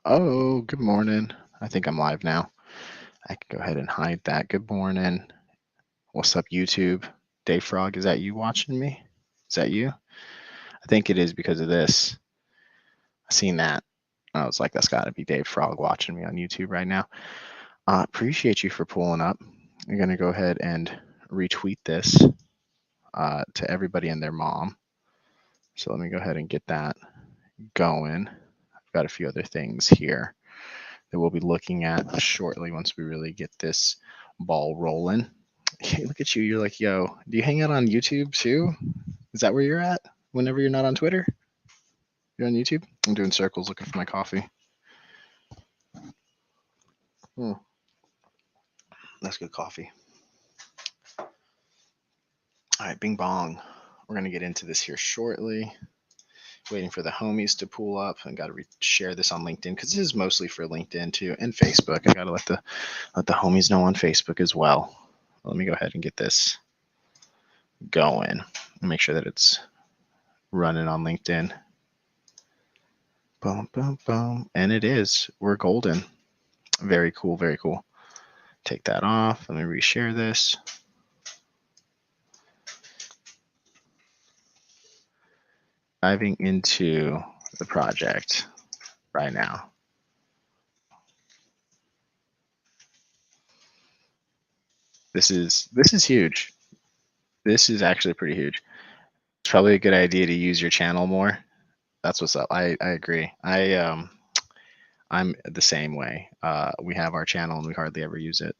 Oh, good morning. I think I'm live now. I can go ahead and hide that. Good morning. What's up, YouTube? Dave Frog, is that you watching me? Is that you? I think it is because of this. I seen that. I was like, that's got to be Dave Frog watching me on YouTube right now. Appreciate you for pulling up. I'm going to go ahead and retweet this to everybody and their mom. So let me go ahead and get that going. I've got a few other things here that we'll be looking at shortly once we really get this ball rolling. Hey, look at you. You're like, yo, do you hang out on YouTube too? Is that where you're at whenever you're not on Twitter? You're on YouTube? I'm doing circles looking for my coffee. Hmm, that's good coffee. All right, bing bong. We're going to get into this here shortly. Waiting for the homies to pull up. I got to share this on LinkedIn because this is mostly for LinkedIn too and Facebook. I got to let the homies know on Facebook as well. Let me go ahead and get this going. Make sure that it's running on LinkedIn. Boom, boom, boom. And it is. We're golden. Very cool. Very cool. Take that off. Let me reshare this. Diving into the project right now. This is huge. This is actually pretty huge. It's probably a good idea to use your channel more. That's what's up. I agree. I'm the same way. We have our channel and we hardly ever use it,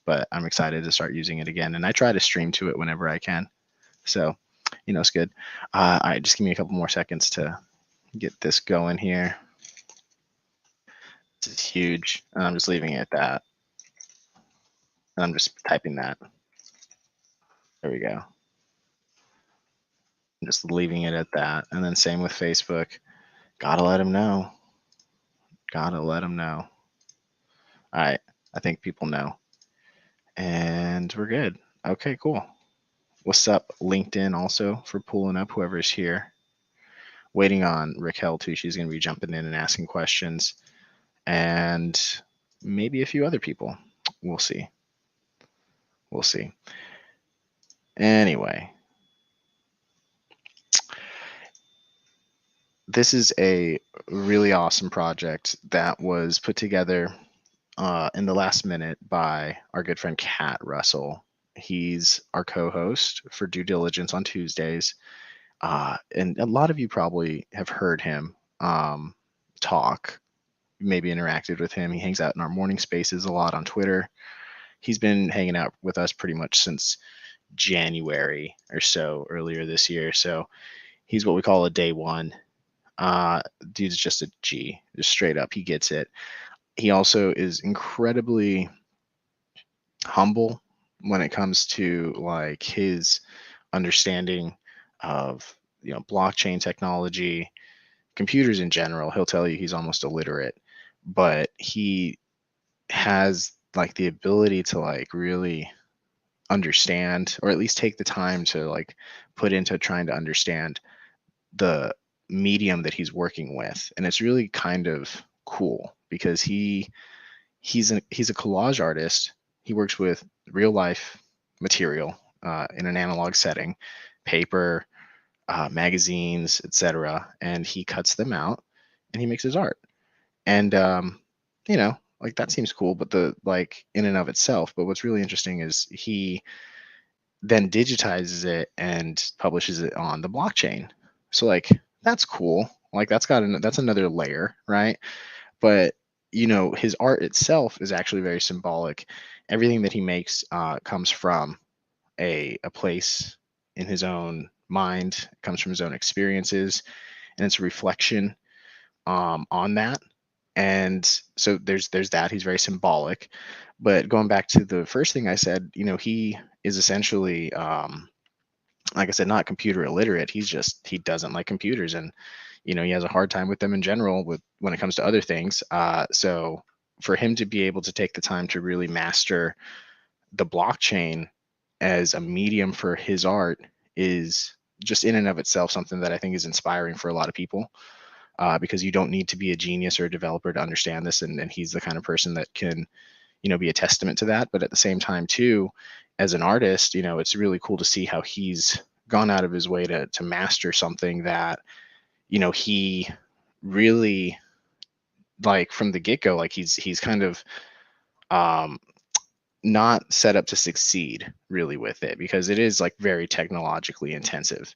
but I'm excited to start using it again. And I try to stream to it whenever I can. So, it's good. All right, just give me a couple more seconds to get this going here. This is huge. And I'm just leaving it at that. And I'm just typing that. There we go. I'm just leaving it at that. And then same with Facebook. Gotta let them know. Gotta let them know. All right. I think people know. And we're good. Okay, cool. What's up, LinkedIn, also, for pulling up whoever's here. Waiting on Raquel, too. She's going to be jumping in and asking questions. And maybe a few other people. We'll see. We'll see. Anyway, this is a really awesome project that was put together in the last minute by our good friend Kat Russell. He's our co-host for Due Diligence on Tuesdays, and a lot of you probably have heard him talk, maybe interacted with him. He hangs out in our morning spaces a lot on Twitter. He's been hanging out with us pretty much since January or so earlier this year. So he's what we call a day one. Dude's just a G, just straight up. He gets it. He also is incredibly humble when it comes to like his understanding of blockchain technology, computers in general. He'll tell you he's almost illiterate, but he has like the ability to like really understand, or at least take the time to like put into trying to understand the medium that he's working with. And it's really kind of cool because he's a collage artist. He works with real life material in an analog setting, paper, magazines, etc., and he cuts them out and he makes his art. And like that seems cool, but the like in and of itself. But what's really interesting is he then digitizes it and publishes it on the blockchain. So like that's cool. Like that's another layer, right? But his art itself is actually very symbolic. Everything that he makes comes from a place in his own mind, comes from his own experiences, and it's a reflection on that. And so there's that. He's very symbolic. But going back to the first thing I said, he is essentially like I said, not computer illiterate. He doesn't like computers, and he has a hard time with them in general with when it comes to other things. So for him to be able to take the time to really master the blockchain as a medium for his art is just in and of itself something that I think is inspiring for a lot of people. because you don't need to be a genius or a developer to understand this. And he's the kind of person that can, be a testament to that. But at the same time, too, as an artist, it's really cool to see how he's gone out of his way to master something that, he really, like, from the get-go, like he's kind of um not set up to succeed really with it, because it is like very technologically intensive.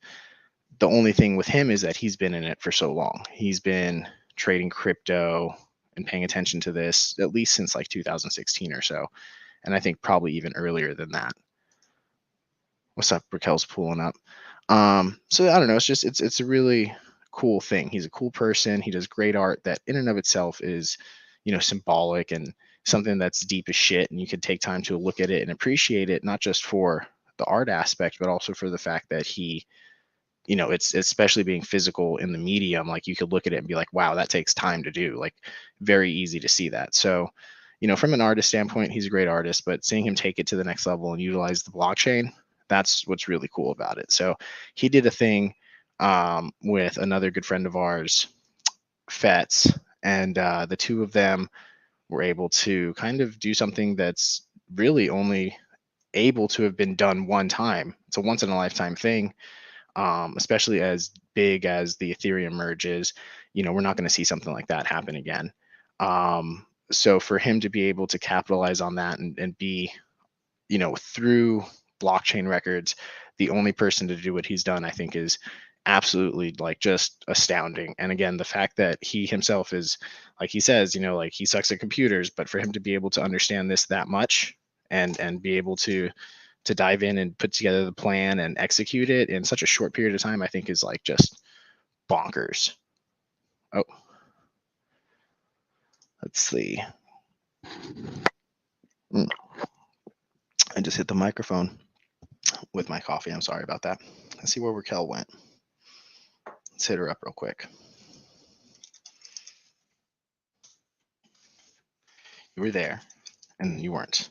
The only thing with him is that he's been in it for so long. He's been trading crypto and paying attention to this at least since like 2016 or so, and I think probably even earlier than that. What's up? Raquel's pulling up. So I don't know. It's a really cool thing. He's a cool person. He does great art that in and of itself is, symbolic and something that's deep as shit. And you could take time to look at it and appreciate it, not just for the art aspect, but also for the fact that he, it's especially being physical in the medium. Like, you could look at it and be like, wow, that takes time to do. Like, very easy to see that. So, from an artist standpoint, he's a great artist, but seeing him take it to the next level and utilize the blockchain, that's what's really cool about it. So he did a thing with another good friend of ours, Fetz, and the two of them were able to kind of do something that's really only able to have been done one time. It's a once in a lifetime thing, especially as big as the Ethereum merge is. We're not going to see something like that happen again. So for him to be able to capitalize on that and be, through blockchain records, the only person to do what he's done, I think, is absolutely like just astounding. And again, the fact that he himself is, like he says, like, he sucks at computers, but for him to be able to understand this that much and be able to dive in and put together the plan and execute it in such a short period of time, I think is like just bonkers. Oh, let's see. I just hit the microphone with my coffee. I'm sorry about that. Let's see where Raquel went. Let's hit her up real quick. You were there, and you weren't.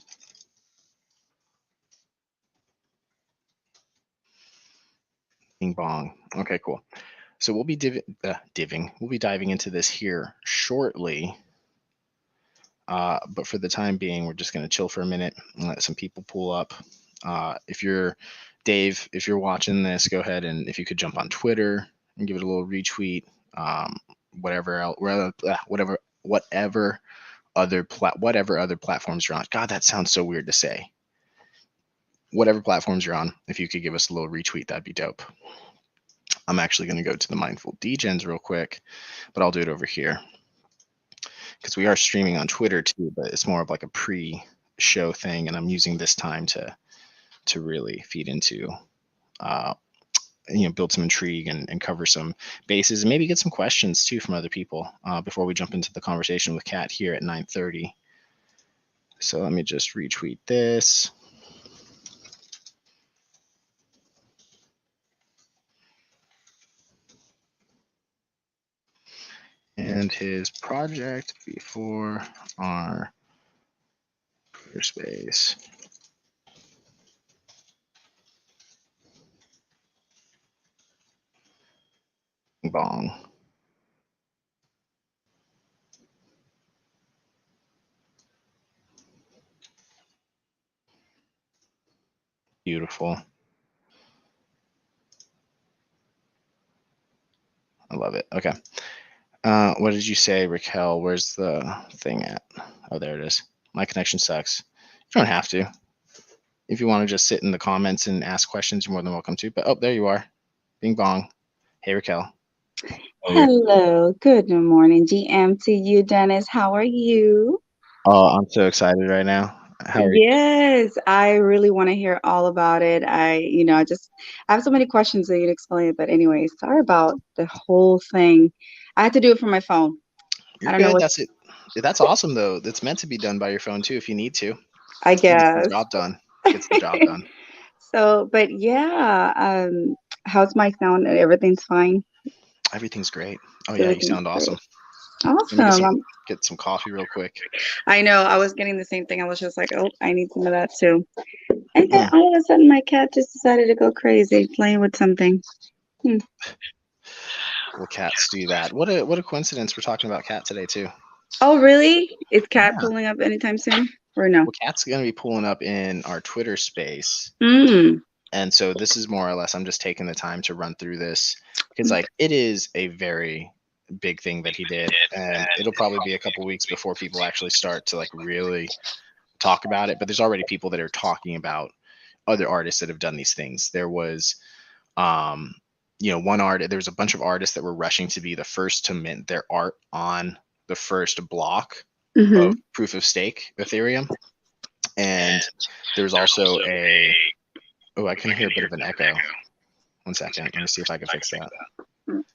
Bing bong. Okay, cool. So we'll be We'll be diving into this here shortly. But for the time being, we're just going to chill for a minute and let some people pull up. If you're Dave, if you're watching this, go ahead and if you could jump on Twitter and give it a little retweet. Whatever other platforms you're on. God, that sounds so weird to say. Whatever platforms you're on, if you could give us a little retweet, that'd be dope. I'm actually going to go to the Mindful Degens real quick, but I'll do it over here because we are streaming on Twitter too, but it's more of like a pre-show thing, and I'm using this time to really feed into, build some intrigue and cover some bases and maybe get some questions too from other people before we jump into the conversation with Kat here at 9:30. So let me just retweet this. And his project before our space. Bong. Beautiful. I love it. Okay. What did you say, Raquel? Where's the thing at? Oh, there it is. My connection sucks. You don't have to. If you want to just sit in the comments and ask questions, you're more than welcome to. But, oh, there you are. Bing bong. Hey, Raquel. Hello. Good morning, GM to you, Dennis. How are you? Oh, I'm so excited right now. How are you? Yes, I really want to hear all about it. I have so many questions that you'd explain it, but anyway, sorry about the whole thing. I had to do it from my phone. I You're don't know good. what, That's it. That's awesome, though. It's meant to be done by your phone, too, if you need to. I It gets the guess. job done. Gets the job done. So, but yeah, how's my sound? Everything's fine. Everything's great. Oh, yeah, you Everything's sound great. awesome. Let me Awesome. get some coffee real quick. I know. I was getting the same thing. I was just like, oh, I need some of that too. And then Mm. all of a sudden, my cat just decided to go crazy playing with something. Hmm. Will cats do that? What a coincidence. We're talking about cat today too. Oh, really? Is Cat Yeah. pulling up anytime soon? Or no? Well, cat's gonna be pulling up in our Twitter space. Mm. And so this is more or less, I'm just taking the time to run through this because like it is a very big thing that he did, and it'll probably be a couple weeks before people actually start to like really talk about it. But there's already people that are talking about other artists that have done these things. There was, one artist. There was a bunch of artists that were rushing to be the first to mint their art on the first block of Mm-hmm. proof of stake Ethereum, and there's also a. Oh, I can hear a bit of an echo. 1 second. Let me see if I can fix that.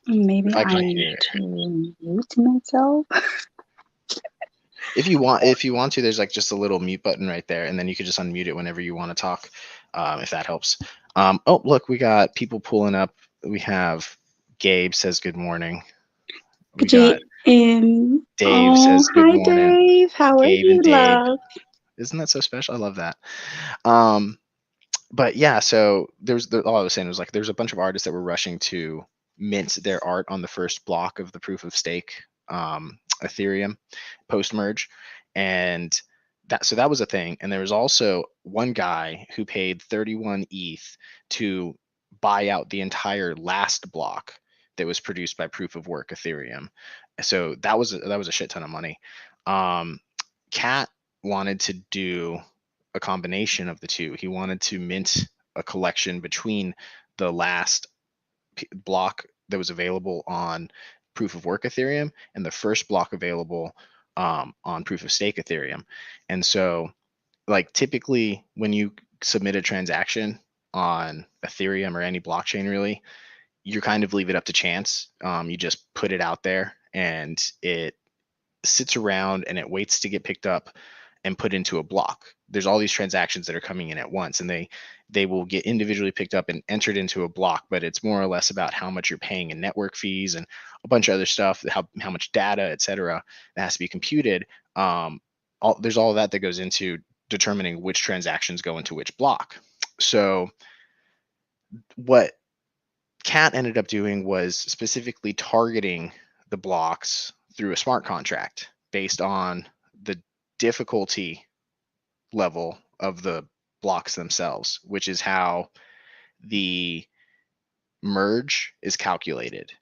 Maybe If I I can need hear it. to mute myself. If you want to, there's like just a little mute button right there, and then you could just unmute it whenever you want to talk, if that helps. Oh, look, we got people pulling up. We have Gabe says good morning. We got GM. Dave Oh, says good hi morning. Dave. How are Gabe and you, Dave. love? Isn't that so special? I love that. But yeah, so all I was saying was like there's a bunch of artists that were rushing to mint their art on the first block of the proof of stake Ethereum post merge, and that was a thing. And there was also one guy who paid 31 ETH to buy out the entire last block that was produced by proof of work Ethereum. So that was a shit ton of money. Cat wanted to do a combination of the two. He wanted to mint a collection between the last block that was available on proof of work Ethereum and the first block available on proof of stake Ethereum. And so, like, typically when you submit a transaction on Ethereum or any blockchain, really, you kind of leave it up to chance. You just put it out there and it sits around and it waits to get picked up and put into a block. There's all these transactions that are coming in at once, and they will get individually picked up and entered into a block, but it's more or less about how much you're paying in network fees and a bunch of other stuff, how much data, et cetera, that has to be computed. There's all of that that goes into determining which transactions go into which block. So what Cat ended up doing was specifically targeting the blocks through a smart contract based on the difficulty level of the blocks themselves, which is how the merge is calculated.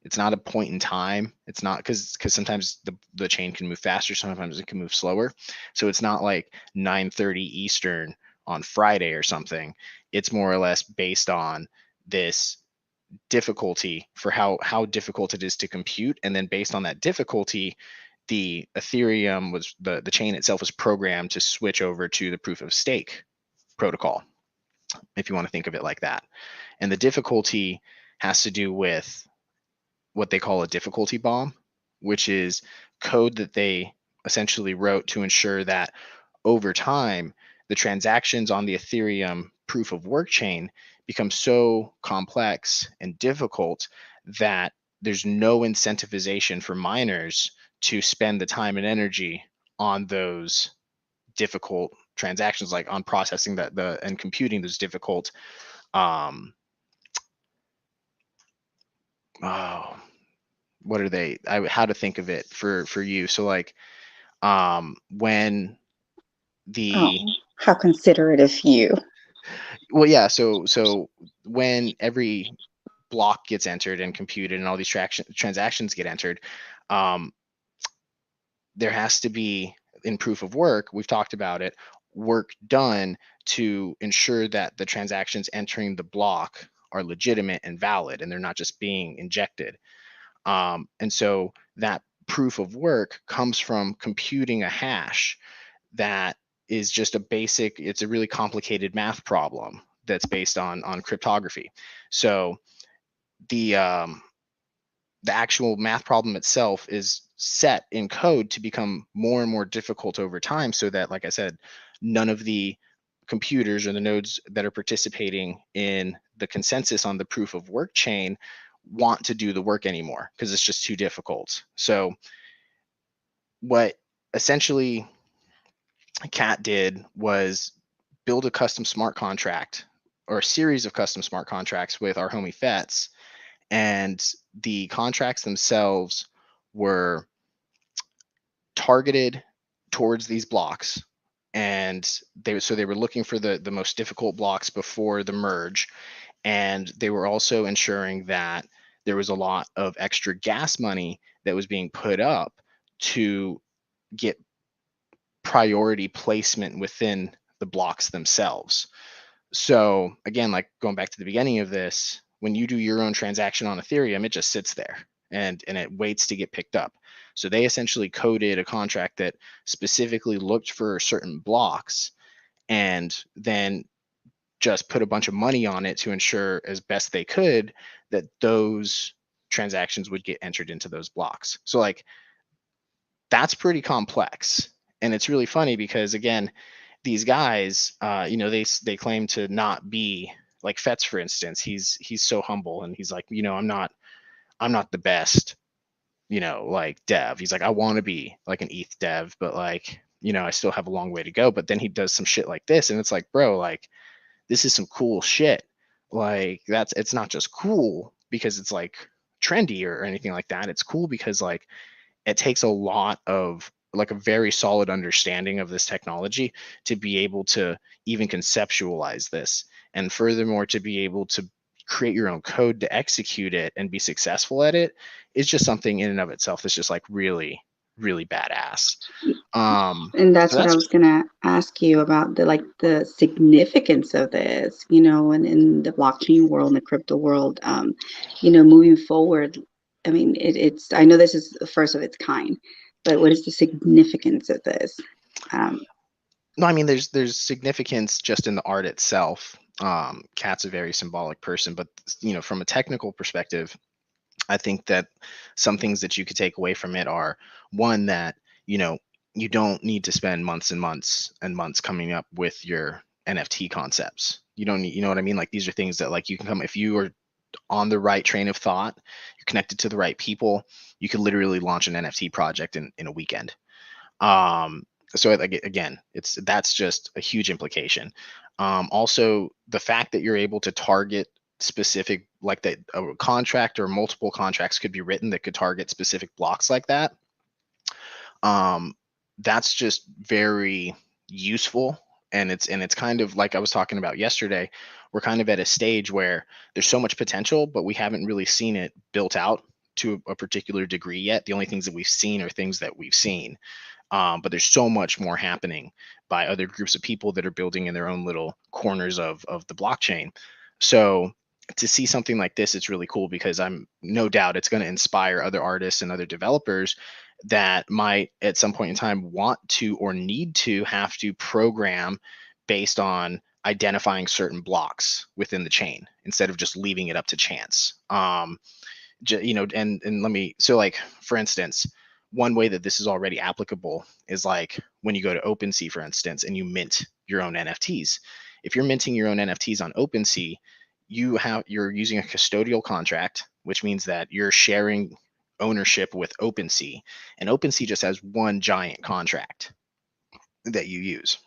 It's not a point in time. It's not because sometimes the chain can move faster, sometimes it can move slower. So it's not like 9:30 Eastern on Friday or something. It's more or less based on this difficulty for how difficult it is to compute, and then based on that difficulty, the Ethereum was the chain itself was programmed to switch over to the proof of stake protocol, if you want to think of it like that. And the difficulty has to do with what they call a difficulty bomb, which is code that they essentially wrote to ensure that over time the transactions on the Ethereum proof of work chain become so complex and difficult that there's no incentivization for miners to spend the time and energy on those difficult transactions, like on processing and computing those difficult oh, what are they how to think of it for you. So like when Oh, the how considerate of you. well yeah so when every block gets entered and computed and all these transactions get entered, um, there has to be, in proof of work, we've talked about it, work done to ensure that the transactions entering the block are legitimate and valid and they're not just being injected. And so that proof of work comes from computing a hash that is just it's a really complicated math problem that's based on cryptography. So the actual math problem itself is set in code to become more and more difficult over time, so that, like I said, none of the computers or the nodes that are participating in the consensus on the proof of work chain want to do the work anymore because it's just too difficult. So what essentially Cat did was build a custom smart contract, or a series of custom smart contracts, with our homie Fets, and the contracts themselves were targeted towards these blocks, and they were looking for the most difficult blocks before the merge, and they were also ensuring that there was a lot of extra gas money that was being put up to get priority placement within the blocks themselves. So again, like going back to the beginning of this, when you do your own transaction on Ethereum, it just sits there and it waits to get picked up. So they essentially coded a contract that specifically looked for certain blocks and then just put a bunch of money on it to ensure as best they could that those transactions would get entered into those blocks. So like that's pretty complex. And it's really funny because again, these guys, they claim to not be like Fetz, for instance. He's so humble, and he's like, I'm not the best, like dev. He's like, I want to be like an ETH dev, but like, I still have a long way to go. But then he does some shit like this, and it's like, bro, like, this is some cool shit. Like, it's not just cool because it's like trendy or anything like that. It's cool because like it takes a lot of like a very solid understanding of this technology to be able to even conceptualize this, and furthermore to be able to create your own code to execute it and be successful at it is just something in and of itself that's just like really really badass. And that's So what I that's was gonna ask you about, the significance of this, and in the blockchain world and the crypto world, moving forward. I mean, it's I know this is the first of its kind, but what is the significance of this? Um, no, I mean there's significance just in the art itself. Cat's a very symbolic person, but from a technical perspective, I think that some things that you could take away from it are one, that you know you don't need to spend months and months and months coming up with your NFT concepts. You don't need, you know what I mean? Like these are things that like you can come if you are on the right train of thought, you're connected to the right people, you could literally launch an NFT project in a weekend. Um, so like again, that's just a huge implication. Also, the fact that you're able to target specific, like that a contract or multiple contracts could be written that could target specific blocks like that. Um, that's just very useful. And it's kind of like I was talking about yesterday. We're kind of at a stage where there's so much potential, but we haven't really seen it built out to a particular degree yet. The only things that we've seen are things that we've seen, but there's so much more happening by other groups of people that are building in their own little corners of the blockchain. So to see something like this, it's really cool because I'm no doubt it's going to inspire other artists and other developers that might at some point in time want to or need to have to program based on identifying certain blocks within the chain instead of just leaving it up to chance. And let me, so like for instance, one way that this is already applicable is like when you go to OpenSea, for instance, and you mint your own NFTs. If you're minting your own NFTs on OpenSea, you're using a custodial contract, which means that you're sharing ownership with OpenSea, and OpenSea just has one giant contract that you use.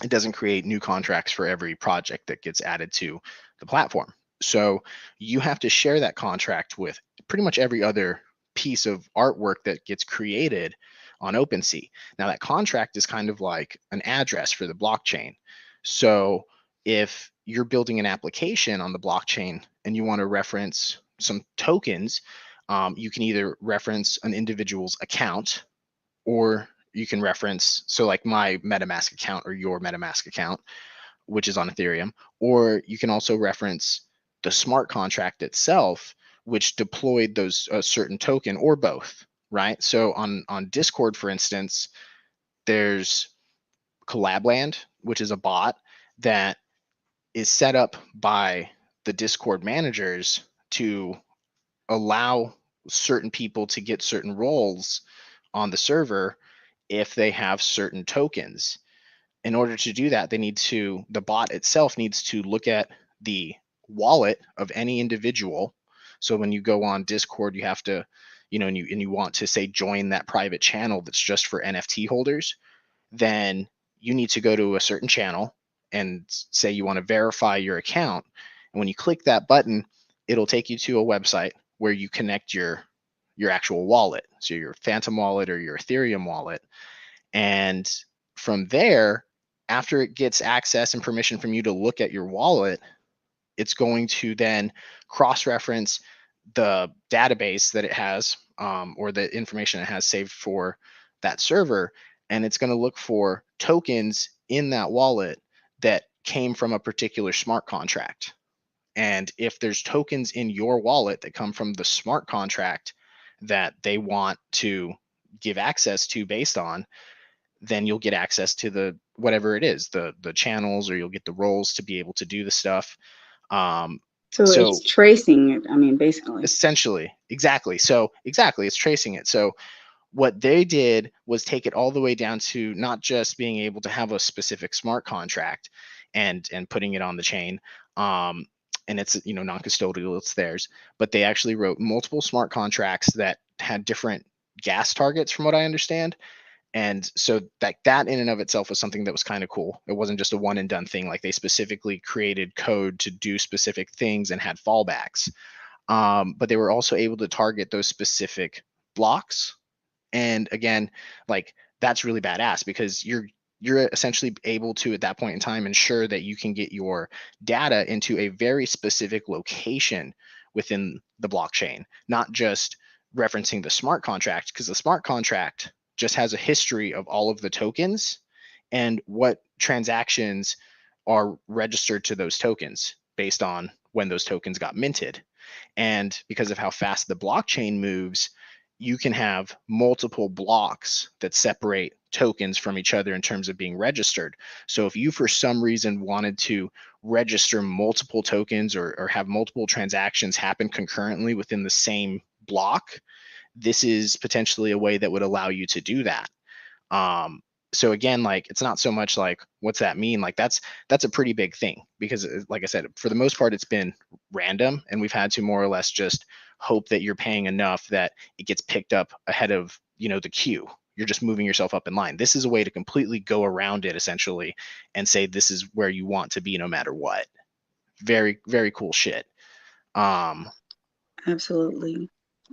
It doesn't create new contracts for every project that gets added to the platform. So you have to share that contract with pretty much every other piece of artwork that gets created on OpenSea. Now, that contract is kind of like an address for the blockchain. So if you're building an application on the blockchain and you want to reference some tokens, you can either reference an individual's account, or you can reference, so like my MetaMask account or your MetaMask account, which is on Ethereum, or you can also reference the smart contract itself, which deployed those a certain token or both, right? So on Discord, for instance, there's Collabland, which is a bot that is set up by the Discord managers to allow certain people to get certain roles on the server if they have certain tokens. In order to do that, the bot itself needs to look at the wallet of any individual. So when you go on Discord, you have to, and you want to say join that private channel that's just for NFT holders, then you need to go to a certain channel and say you want to verify your account. And when you click that button, it'll take you to a website where you connect your actual wallet, so your Phantom wallet or your Ethereum wallet. And from there, after it gets access and permission from you to look at your wallet, it's going to then cross-reference the database that it has, or the information it has saved for that server, and it's going to look for tokens in that wallet that came from a particular smart contract. And if there's tokens in your wallet that come from the smart contract that they want to give access to based on, then you'll get access to the whatever it is, the channels, or you'll get the roles to be able to do the stuff. Um, So so it's tracing it, I mean, basically. essentially, exactly. So exactly, it's tracing it. So what they did was take it all the way down to not just being able to have a specific smart contract and putting it on the chain. And it's, non-custodial, it's theirs, but they actually wrote multiple smart contracts that had different gas targets, from what I understand. And so that in and of itself was something that was kind of cool. It wasn't just a one and done thing. Like, they specifically created code to do specific things and had fallbacks. But they were also able to target those specific blocks. And again, like, that's really badass, because you're essentially able to, at that point in time, ensure that you can get your data into a very specific location within the blockchain, not just referencing the smart contract, because the smart contract just has a history of all of the tokens and what transactions are registered to those tokens based on when those tokens got minted. And because of how fast the blockchain moves, you can have multiple blocks that separate tokens from each other in terms of being registered. So if you, for some reason, wanted to register multiple tokens, or have multiple transactions happen concurrently within the same block, this is potentially a way that would allow you to do that. So again, like, it's not so much like, what's that mean? Like, that's a pretty big thing, because, like I said, for the most part, it's been random, and we've had to more or less just hope that you're paying enough that it gets picked up ahead of, the queue. You're just moving yourself up in line. This is a way to completely go around it, essentially, and say this is where you want to be no matter what. Very, very cool shit. Um, Absolutely.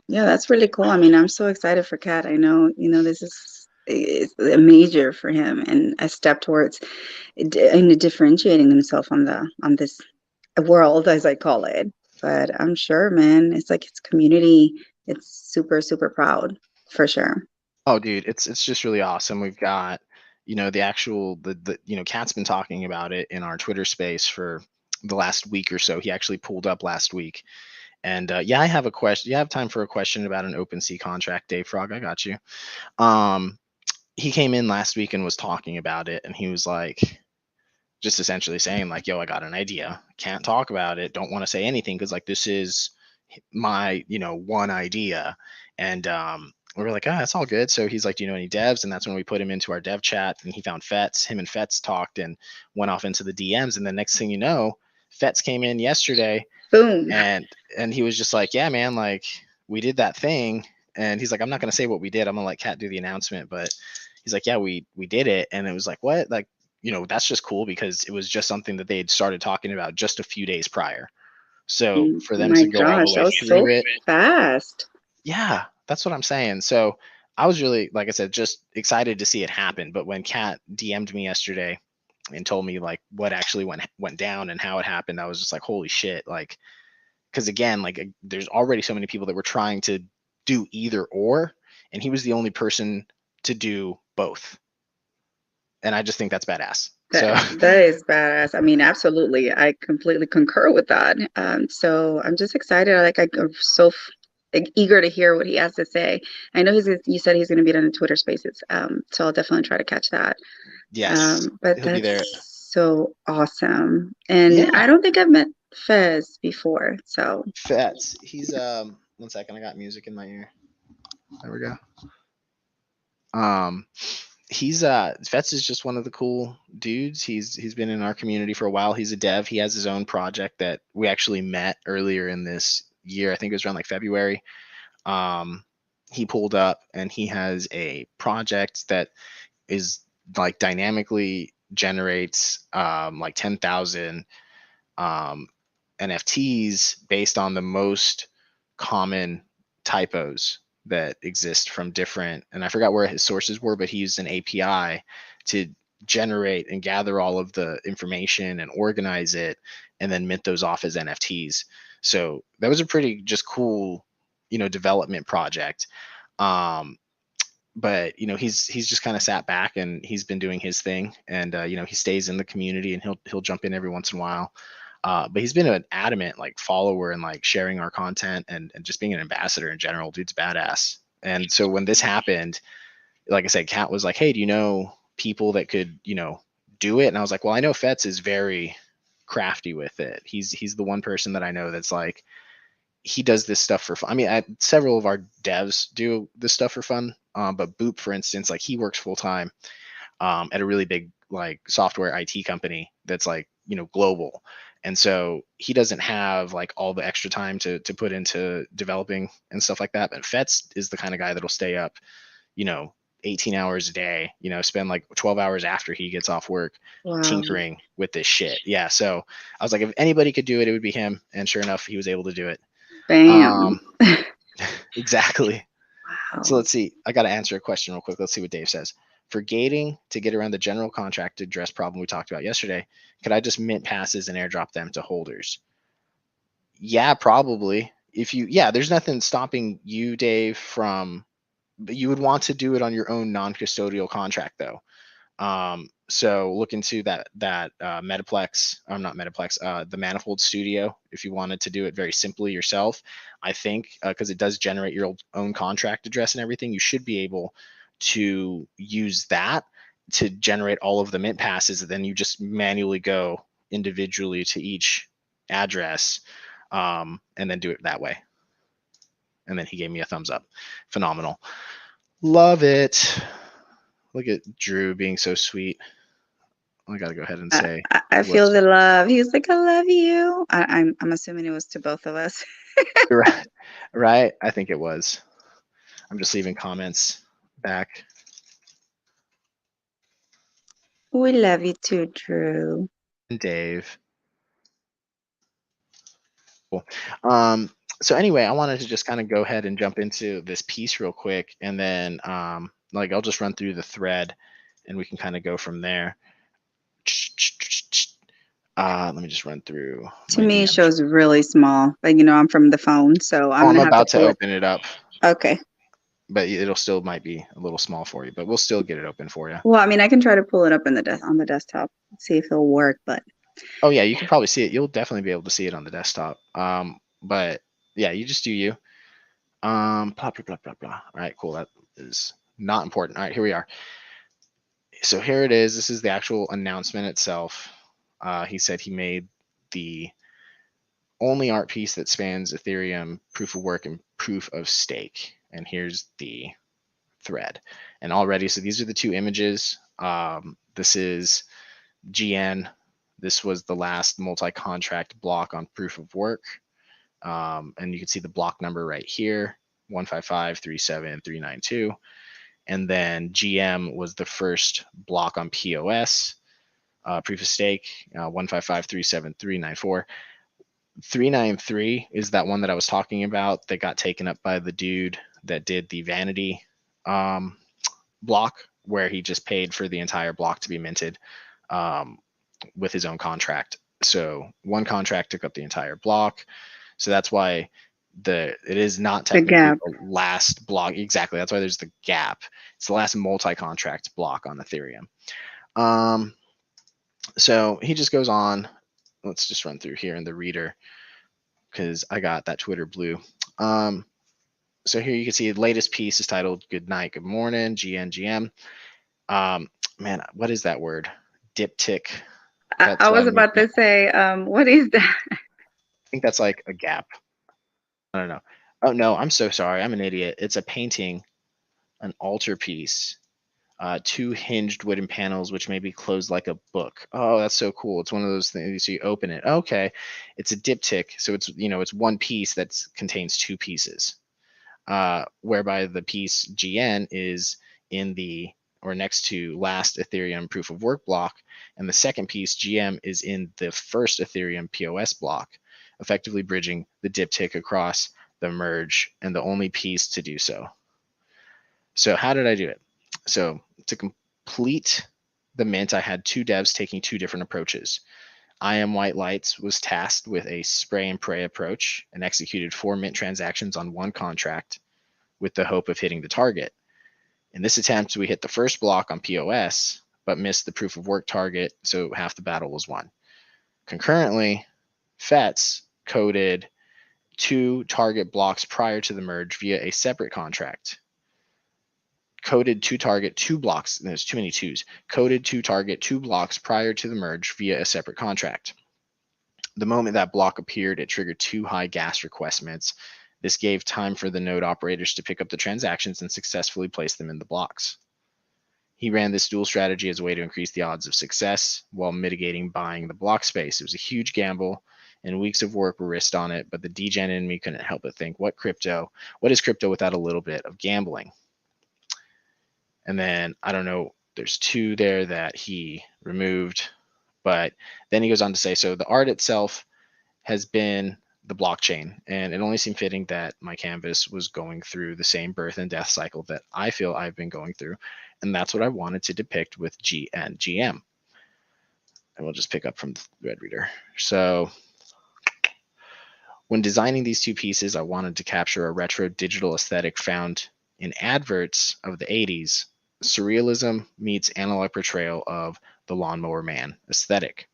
Yeah, that's really cool. I mean, I'm so excited for Kat. I know, this is a major for him and a step towards differentiating himself on this world, as I call it. But I'm sure, man, it's like his community. It's super, super proud for sure. Oh, dude, it's just really awesome. We've got, the actual the Cat's been talking about it in our Twitter space for the last week or so. He actually pulled up last week. And yeah, I have a question. You have time for a question about an OpenSea contract, Dave Frog? I got you. Um, he came in last week and was talking about it, and he was like, just essentially saying, like, yo, I got an idea. Can't talk about it. Don't want to say anything, because, like, this is my, one idea. And we were like, that's all good. So he's like, do you know any devs? And that's when we put him into our dev chat, and he found Fetz. Him and Fetz talked and went off into the DMs. And the next thing you know, Fetz came in yesterday, Boom. and he was just like, yeah, man, like, we did that thing. And he's like, I'm not going to say what we did. I'm going to let Kat do the announcement. But he's like, yeah, we did it. And it was like, what? Like, that's just cool, because it was just something that they had started talking about just a few days prior. So for them My to go all the gosh, that way was so through it, fast. yeah, that's what I'm saying. So I was really, like I said, just excited to see it happen. But when Kat DM'd me yesterday and told me, like, what actually went down and how it happened, I was just like, holy shit. Like, because again, like, there's already so many people that were trying to do either or, and he was the only person to do both. And I just think that's badass. So That is badass. I mean, absolutely. I completely concur with that. So I'm just excited. I'm so eager to hear what he has to say. I know you said he's going to be on the Twitter Spaces. So I'll definitely try to catch that. yes, But he'll be that's there. so awesome. And Yeah, I don't think I've met Fez before. So Fetz. He's 1 second, I got music in my ear. There we go. Um, he's Fetz is just one of the cool dudes. He's been in our community for a while. He's a dev. He has his own project that we actually met earlier in this year. I think it was around like February. Um, he pulled up, and he has a project that is like dynamically generates like 10,000 um NFTs based on the most common typos that exist from different, and I forgot where his sources were, but he used an API to generate and gather all of the information and organize it and then mint those off as NFTs. So that was a pretty just cool, development project. But he's just kind of sat back and he's been doing his thing, and he stays in the community and he'll jump in every once in a while. But he's been an adamant like follower and like sharing our content and just being an ambassador in general. Dude's badass. And so when this happened, like I said, Kat was like, "Hey, do you know people that could do it?" And I was like, "Well, I know Fetz is very crafty with it. He's the one person that I know that's like, he does this stuff for fun. I mean, several of our devs do this stuff for fun. But Boop, for instance, like he works full time at a really big like software IT company that's like global, and so he doesn't have like all the extra time to put into developing and stuff like that. But Fetz is the kind of guy that'll stay up, 18 hours a day, spend like 12 hours after he gets off work tinkering with this shit. Yeah. So I was like, if anybody could do it, it would be him. And sure enough, he was able to do it. Bam. Exactly. Wow. So let's see. I got to answer a question real quick. Let's see what Dave says. For gating to get around the general contract address problem we talked about yesterday, could I just mint passes and airdrop them to holders? Yeah, probably. There's nothing stopping you, Dave, from, but you would want to do it on your own non-custodial contract though. So look into that Metaplex, not Metaplex, the Manifold Studio, if you wanted to do it very simply yourself. I think because it does generate your own contract address and everything, you should be able to use that to generate all of the mint passes. And then you just manually go individually to each address, and then do it that way. And then he gave me a thumbs up. Phenomenal. Love it. Look at Drew being so sweet. I gotta go ahead and say I feel the love. He was like, "I love you." I'm assuming it was to both of us. Right. I think it was. I'm just leaving comments back. We love you too, Drew. And Dave. Cool. So anyway, I wanted to just kind of go ahead and jump into this piece real quick, and then like I'll just run through the thread, and we can kind of go from there. Let me just run through. To me, it shows really small. Like, I'm from the phone, so I'm about to open it up. Okay. But it'll still might be a little small for you, but we'll still get it open for you. Well, I mean, I can try to pull it up on the desktop, see if it'll work, but. Oh yeah, you can probably see it. You'll definitely be able to see it on the desktop. But yeah, you just do you. Blah, blah, blah, blah, blah. All right, cool. That is not important. All right, here we are. So here it is. This is the actual announcement itself. He said he made the only art piece that spans Ethereum proof of work and proof of stake. And here's the thread. And already, so these are the two images. This is GN. This was the last multi-contract block on proof of work. And you can see the block number right here, 155.37392. And then GM was the first block on POS, proof of stake, 155.37394. 393 is that one that I was talking about that got taken up by the dude that did the vanity block, where he just paid for the entire block to be minted with his own contract. So one contract took up the entire block. So that's why it is not technically the last block. Exactly. That's why there's the gap. It's the last multi-contract block on Ethereum. So he just goes on. Let's just run through here in the reader because I got that Twitter blue. So here you can see the latest piece is titled "Good Night, Good Morning, GNGM." Man, what is that word? Diptych. I was about to say, what is that? I think that's like a gap. I don't know. Oh no, I'm so sorry. I'm an idiot. It's a painting, an altarpiece, two hinged wooden panels which may be closed like a book. Oh, that's so cool. It's one of those things. So you open it. Okay, it's a diptych. So it's it's one piece that contains two pieces. Whereby the piece GN is in the or next to last Ethereum proof of work block, and the second piece GM is in the first Ethereum POS block. effectively bridging the diptych across the merge and the only piece to do so. So how did I do it? So to complete the mint, I had 2 devs taking 2 different approaches. I Am White Lights was tasked with a spray and pray approach and executed 4 mint transactions on 1 contract with the hope of hitting the target. In this attempt, we hit the first block on POS, but missed the proof of work target, so half the battle was won. Concurrently, FETS coded 2 target blocks prior to the merge via a separate contract. Coded to target 2 blocks, there's too many 2s, coded to target 2 blocks prior to the merge via a separate contract. The moment that block appeared, it triggered 2 high gas request mints. This gave time for the node operators to pick up the transactions and successfully place them in the blocks. He ran this dual strategy as a way to increase the odds of success while mitigating buying the block space. It was a huge gamble, and weeks of work were risked on it, but the degen in me couldn't help but think, what is crypto without a little bit of gambling? And then, I don't know, there's 2 there that he removed, but then he goes on to say, so the art itself has been the blockchain, and it only seemed fitting that my canvas was going through the same birth and death cycle that I feel I've been going through, and that's what I wanted to depict with G and GM. And we'll just pick up from the Red Reader. So when designing these 2 pieces, I wanted to capture a retro digital aesthetic found in adverts of the 80s. Surrealism meets analog portrayal of the Lawnmower Man aesthetic.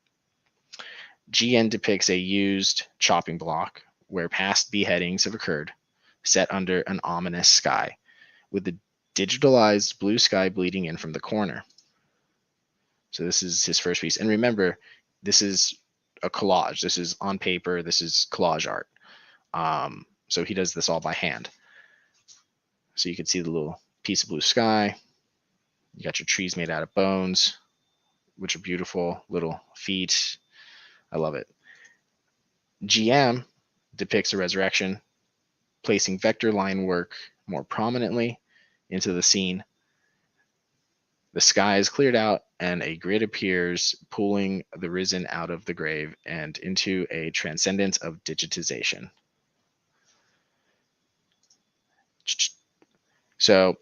GN depicts a used chopping block where past beheadings have occurred, set under an ominous sky, with the digitalized blue sky bleeding in from the corner. So this is his first piece. And remember, this is a collage. This is on paper. This is collage art. So he does this all by hand. So you can see the little piece of blue sky. You got your trees made out of bones, which are beautiful. Little feet. I love it. GM depicts a resurrection, placing vector line work more prominently into the scene. The sky is cleared out and a grid appears, pulling the risen out of the grave and into a transcendence of digitization. So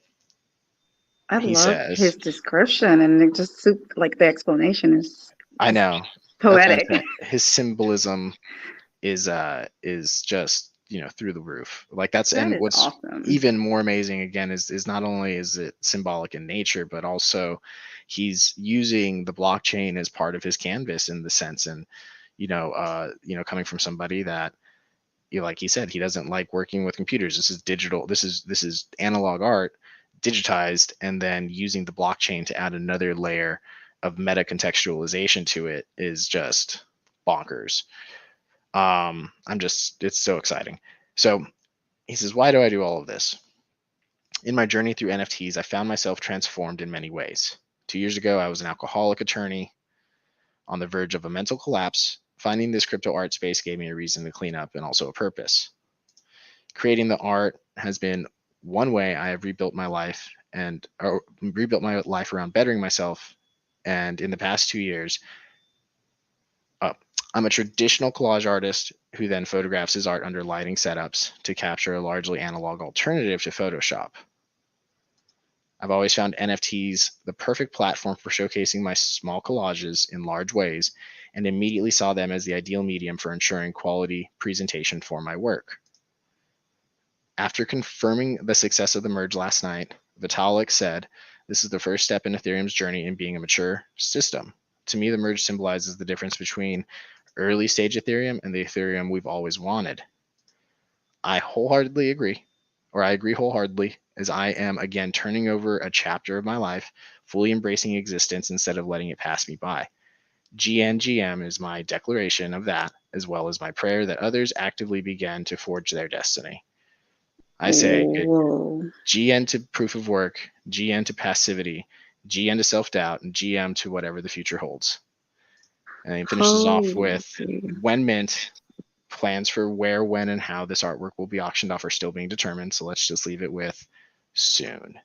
I he love says, his description, and it just like the explanation is I know, poetic. his symbolism is just, you know, through the roof. Like that's That and is what's awesome. even more amazing again is not only is it symbolic in nature, but also he's using the blockchain as part of his canvas in the sense, and coming from somebody that, you know, like he said, he doesn't like working with computers. This is digital. This is analog art digitized, and then using the blockchain to add another layer of meta contextualization to it is just bonkers. It's so exciting. So he says, why do I do all of this? In my journey through NFTs, I found myself transformed in many ways. 2 years ago, I was an alcoholic attorney on the verge of a mental collapse. Finding this crypto art space gave me a reason to clean up and also a purpose. Creating the art has been one way I have rebuilt my life around bettering myself. And in the past 2 years, I'm a traditional collage artist who then photographs his art under lighting setups to capture a largely analog alternative to Photoshop. I've always found NFTs the perfect platform for showcasing my small collages in large ways, and immediately saw them as the ideal medium for ensuring quality presentation for my work. After confirming the success of the merge last night, Vitalik said, "This is the first step in Ethereum's journey in being a mature system. To me, the merge symbolizes the difference between early stage Ethereum and the Ethereum we've always wanted." I agree wholeheartedly, as I am again turning over a chapter of my life, fully embracing existence instead of letting it pass me by. GNGM is my declaration of that, as well as my prayer that others actively begin to forge their destiny. I say GN to proof of work, GN to passivity, GN to self-doubt, and GM to whatever the future holds. And he finishes off with, when mint, plans for where, when, and how this artwork will be auctioned off are still being determined. So let's just leave it with soon.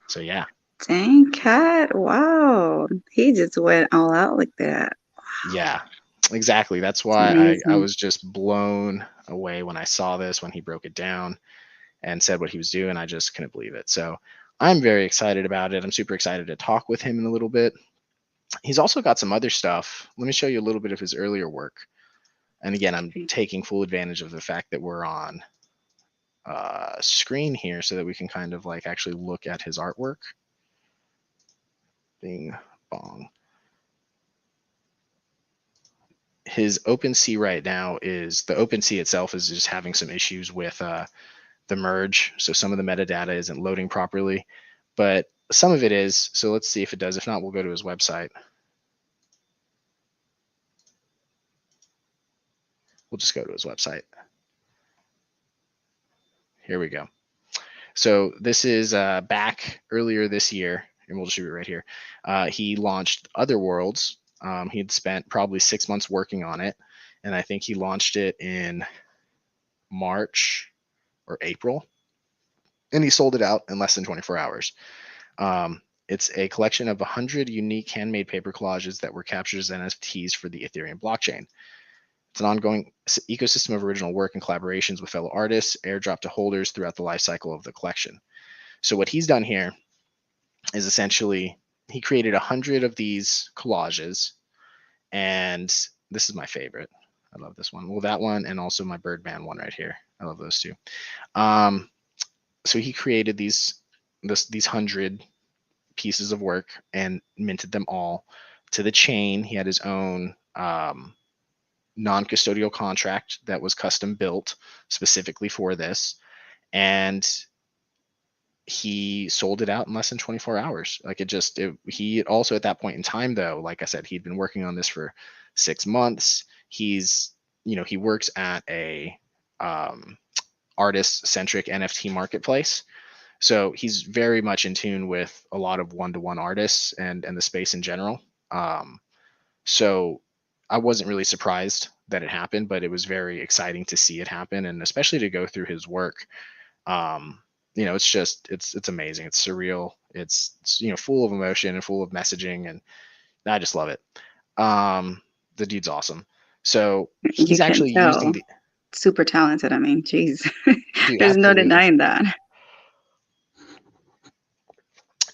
So yeah. Dang, Cat. Wow. He just went all out like that. Yeah. Exactly. That's It's why I amazing. was just blown away when I saw this, when he broke it down and said what he was doing. I just couldn't believe it. So I'm very excited about it. I'm super excited to talk with him in a little bit. He's also got some other stuff. Let me show you a little bit of his earlier work. And again, I'm Okay. taking full advantage of the fact that we're on screen here so that we can kind of like actually look at his artwork. Bing bong. His OpenSea right now is the OpenSea itself is just having some issues with the merge. So some of the metadata isn't loading properly, but some of it is. So let's see if it does. If not, we'll go to his website. We'll just go to his website. Here we go. So this is back earlier this year, and we'll just shoot it right here. He launched Other Worlds. He had spent probably 6 months working on it, and I think he launched it in March or April, and he sold it out in less than 24 hours. It's a collection of 100 unique handmade paper collages that were captured as NFTs for the Ethereum blockchain. It's an ongoing ecosystem of original work and collaborations with fellow artists, airdrop to holders throughout the life cycle of the collection. So what he's done here is essentially he created 100 of these collages, and this is my favorite. I love this one. Well, that one and also my Birdman one right here. I love those two. So he created these 100 pieces of work and minted them all to the chain. He had his own non-custodial contract that was custom built specifically for this, and he sold it out in less than 24 hours. Like he also at that point in time, though, like I said, he'd been working on this for 6 months. He works at a artist centric NFT marketplace. So he's very much in tune with a lot of one-to-one artists and the space in general. So I wasn't really surprised that it happened, but it was very exciting to see it happen, and especially to go through his work. Um, it's amazing. It's surreal. It's full of emotion and full of messaging, and I just love it. The dude's awesome. So You he's can actually using tell. the Super talented. I mean, geez. dude. There's no Absolutely, denying that.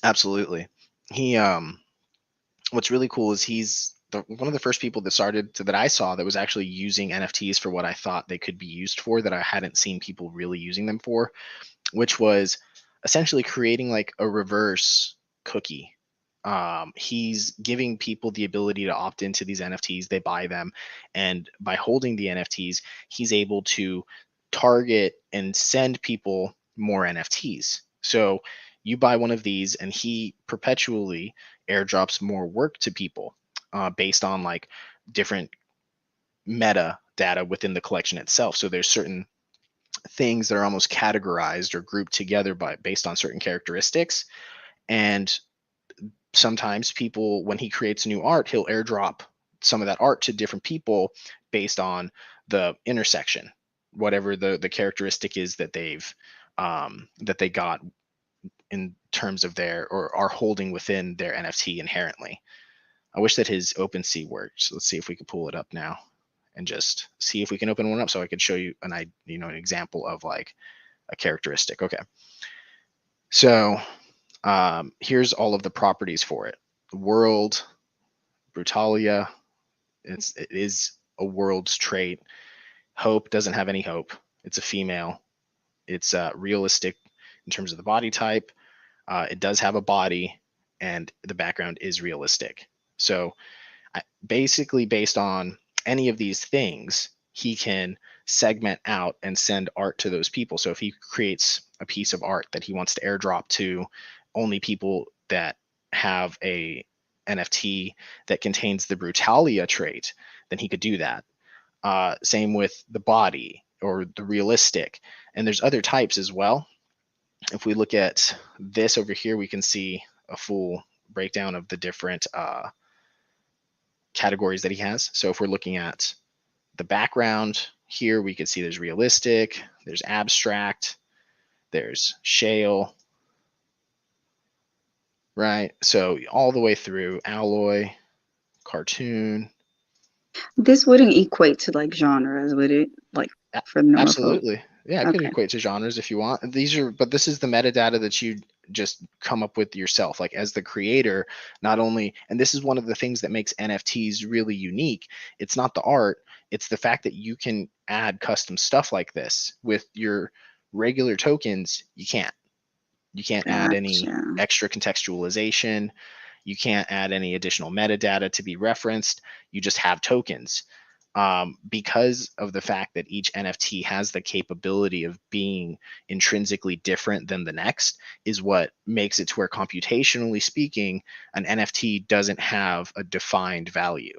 absolutely. He what's really cool is he's one of the first people that I saw that was actually using NFTs for what I thought they could be used for, that I hadn't seen people really using them for, which was essentially creating like a reverse cookie. He's giving people the ability to opt into these NFTs. They buy them, and by holding the NFTs, he's able to target and send people more NFTs. So you buy one of these, and he perpetually airdrops more work to people based on like different meta data within the collection itself. So there's certain things that are almost categorized or grouped together based on certain characteristics. And sometimes people, when he creates new art, he'll airdrop some of that art to different people based on the intersection, whatever the characteristic is that they got in terms of their or are holding within their NFT inherently. I wish that his OpenSea worked. So let's see if we can pull it up now and just see if we can open one up so I could show you an example of like a characteristic. Okay. So here's all of the properties for it. World, Brutalia, it is a world's trait. Hope doesn't have any hope. It's a female. It's realistic in terms of the body type. It does have a body, and the background is realistic. So basically, based on any of these things, he can segment out and send art to those people. So if he creates a piece of art that he wants to airdrop to only people that have a NFT that contains the Brutalia trait, then he could do that. Same with the body or the realistic. And there's other types as well. If we look at this over here, we can see a full breakdown of the different categories that he has. So if we're looking at the background here, we can see there's realistic, there's abstract, there's shale, right? So all the way through alloy, cartoon, This wouldn't equate to like genres, would it? Like A- for the normal folk? Absolutely. Yeah, it could Okay. equate to genres if you want. But this is the metadata that you just come up with yourself, like as the creator, not only, and this is one of the things that makes NFTs really unique. It's not the art, it's the fact that you can add custom stuff like this with your regular tokens. You can't add any Gotcha. extra contextualization. You can't add any additional metadata to be referenced. You just have tokens. Because of the fact that each NFT has the capability of being intrinsically different than the next, is what makes it to where, computationally speaking, an NFT doesn't have a defined value.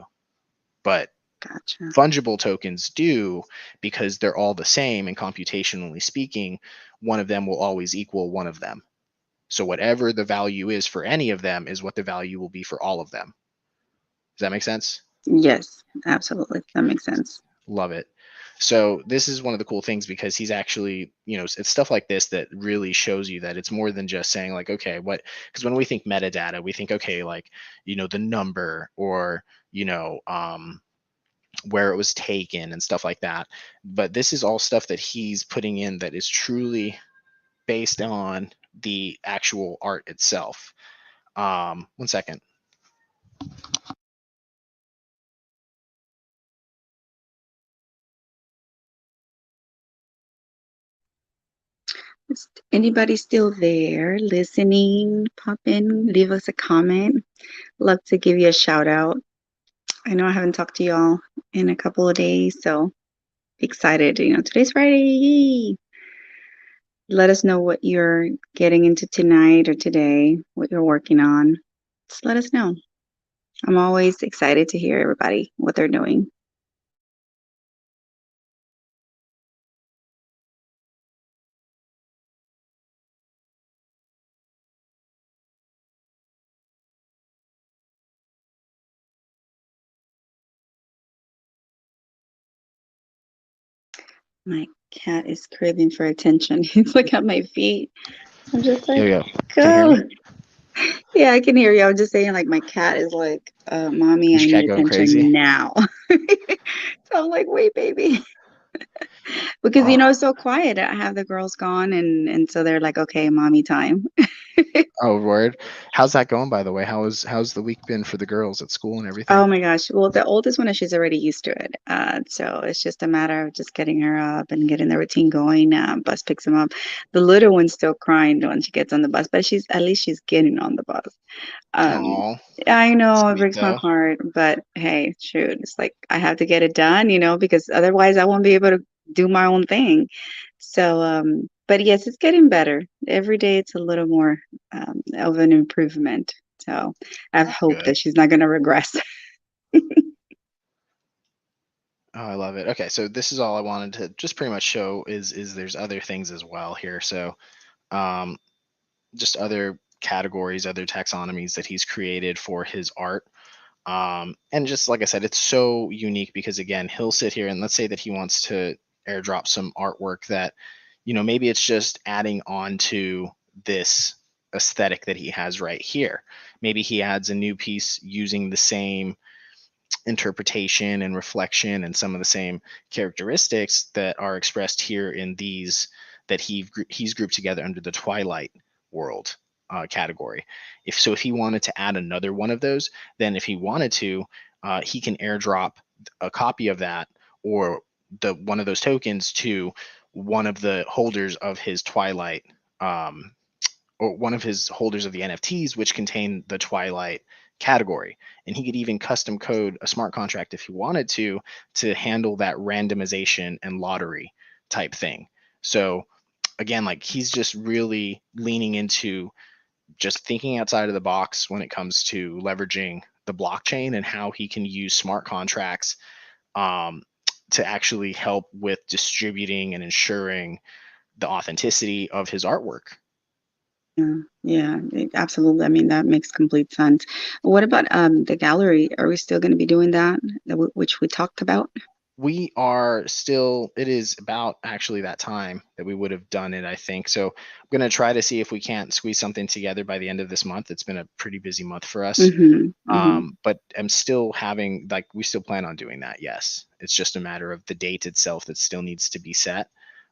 But Gotcha. fungible tokens do, because they're all the same, and computationally speaking, one of them will always equal one of them. So whatever the value is for any of them is what the value will be for all of them. Does that make sense? Yes, absolutely. That makes sense. Love it. So this is one of the cool things, because he's actually, it's stuff like this that really shows you that it's more than just saying like, okay, what, because when we think metadata, we think, okay, like, the number, or, where it was taken and stuff like that. But this is all stuff that he's putting in that is truly based on the actual art itself. One second. Is anybody still there listening? Pop in, leave us a comment. Love to give you a shout out. I know I haven't talked to y'all in a couple of days, so excited. Today's Friday. Yay. Let us know what you're getting into tonight or today, what you're working on. Just let us know. I'm always excited to hear everybody, what they're doing. My cat is craving for attention. He's like at my feet. I'm just Yo, like, yo. Can you hear go. me? Yeah, I can hear you. I was just saying, like, my cat is like, mommy, Is I your need cat going attention crazy? now. So I'm like, wait, baby. Because, Oh, it's so quiet. I have the girls gone, and so they're like, okay, mommy time. oh, word. How's that going, by the way? How's the week been for the girls at school and everything? Oh my gosh. Well, the oldest one, she's already used to it. So it's just a matter of just getting her up and getting the routine going. Bus picks them up. The little one's still crying when she gets on the bus, but at least she's getting on the bus. Um, Oh, I know it sweet breaks my though. heart, but hey, shoot, it's like I have to get it done, because otherwise I won't be able to do my own thing. So, but yes, it's getting better. Every day it's a little more of an improvement. So I have That's hope good. that she's not going to regress. Oh, I love it. Okay, so this is all I wanted to just pretty much show, is there's other things as well here. So, um, just other categories, other taxonomies that he's created for his art. And just like I said, it's so unique because, again, he'll sit here and let's say that he wants to airdrop some artwork that, maybe it's just adding on to this aesthetic that he has right here. Maybe he adds a new piece using the same interpretation and reflection and some of the same characteristics that are expressed here in these, that he's grouped together under the Twilight world category. If he wanted to add another one of those, then if he wanted to, he can airdrop a copy of that, or the one of those tokens, to one of the holders of his Twilight, um, or one of his holders of the NFTs, which contain the Twilight category. And he could even custom code a smart contract if he wanted to handle that randomization and lottery type thing. So again, like, he's just really leaning into just thinking outside of the box when it comes to leveraging the blockchain, and how he can use smart contracts, um, to actually help with distributing and ensuring the authenticity of his artwork. Yeah, yeah, absolutely. I mean, that makes complete sense. What about the gallery? Are we still going to be doing that, which we talked about? We are still, it is about actually that time that we would have done it, I think. So I'm going to try to see if we can't squeeze something together by the end of this month. It's been a pretty busy month for us. Mm-hmm. Mm-hmm. But I'm still having, like, we still plan on doing that. Yes. It's just a matter of the date itself that still needs to be set.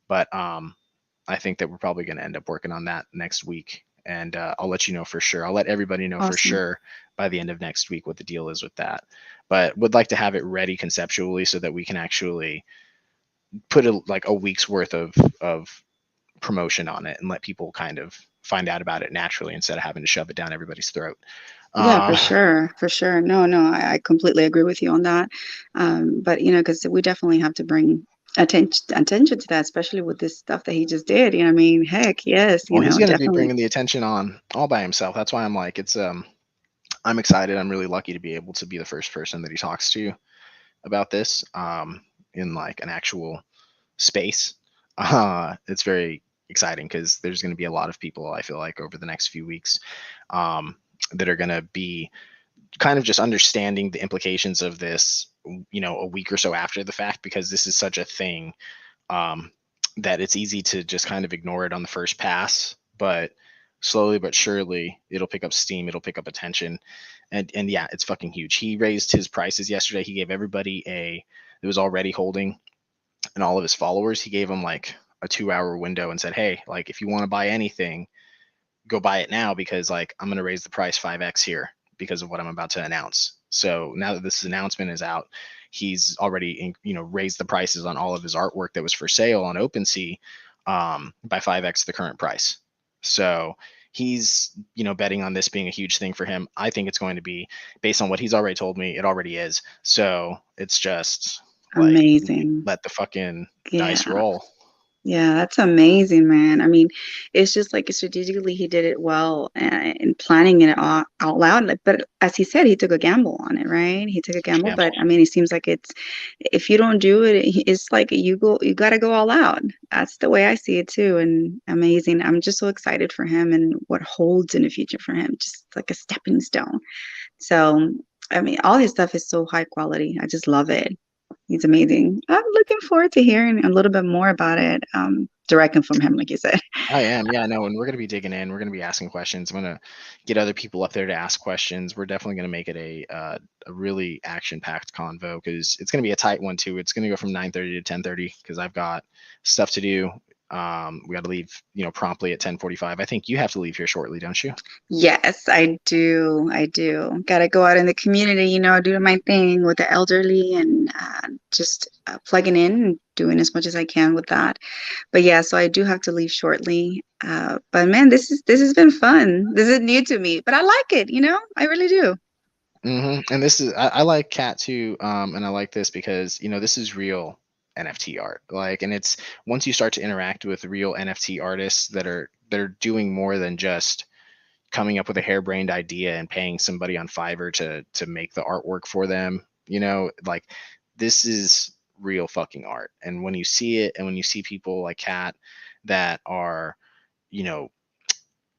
But I think that we're probably going to end up working on that next week. And I'll let you know for sure. I'll let everybody know for Awesome. sure by the end of next week what the deal is with that. But would like to have it ready conceptually so that we can actually put like a week's worth of promotion on it and let people kind of find out about it naturally instead of having to shove it down everybody's throat. Yeah, for Uh, sure, for sure. No, no, I completely agree with you on that. But because we definitely have to bring attention to that, especially with this stuff that he just did. You know, what I mean, heck, yes, well, he's going to be definitely. bringing the attention on all by himself. That's why I'm like, it's I'm excited. I'm really lucky to be able to be the first person that he talks to about this in like an actual space. It's very exciting because there's going to be a lot of people, I feel like, over the next few weeks um, that are going to be kind of just understanding the implications of this, a week or so after the fact, because this is such a thing um, that it's easy to just kind of ignore it on the first pass. But slowly but surely, it'll pick up steam. It'll pick up attention, and yeah, it's fucking huge. He raised his prices yesterday. He gave everybody that was already holding and all of his followers. He gave them like a 2 hour window and said, "Hey, like if you want to buy anything, go buy it now because like I'm gonna raise the price 5x here because of what I'm about to announce." So now that this announcement is out, he's already raised the prices on all of his artwork that was for sale on OpenSea by 5x the current price. So he's betting on this being a huge thing for him. I think it's going to be, based on what he's already told me. It already is. So it's just like Amazing. let the fucking dice Yeah. roll. Yeah, that's amazing, man. I mean, it's just like strategically he did it well and planning it out loud. Like, but as he said, he took a gamble on it, right? He took a gamble, but I mean, it seems like if you don't do it, it's like you got to go all out. That's the way I see it too. And amazing. I'm just so excited for him and what holds in the future for him, just like a stepping stone. So, I mean, all his stuff is so high quality. I just love it. He's amazing. I'm looking forward to hearing a little bit more about it, directly from him, like you said. I am, yeah, no, and we're gonna be digging in. We're gonna be asking questions. I'm gonna get other people up there to ask questions. We're definitely gonna make it a really action-packed convo because it's gonna be a tight one too. It's gonna go from 9:30 to 10:30 because I've got stuff to do. We got to leave, promptly at 10:45. I think you have to leave here shortly, don't you? Yes, I do. I do. Got to go out in the community, do my thing with the elderly and just plugging in and doing as much as I can with that. But yeah, so I do have to leave shortly. But man, this has been fun. This is new to me, but I like it, I really do. And this is, I like Cat too, and I like this because this is real NFT art. Like, and it's, once you start to interact with real NFT artists that are doing more than just coming up with a harebrained idea and paying somebody on Fiverr to make the artwork for them. Like, this is real fucking art. And when you see it, and when you see people like Cat that are, you know,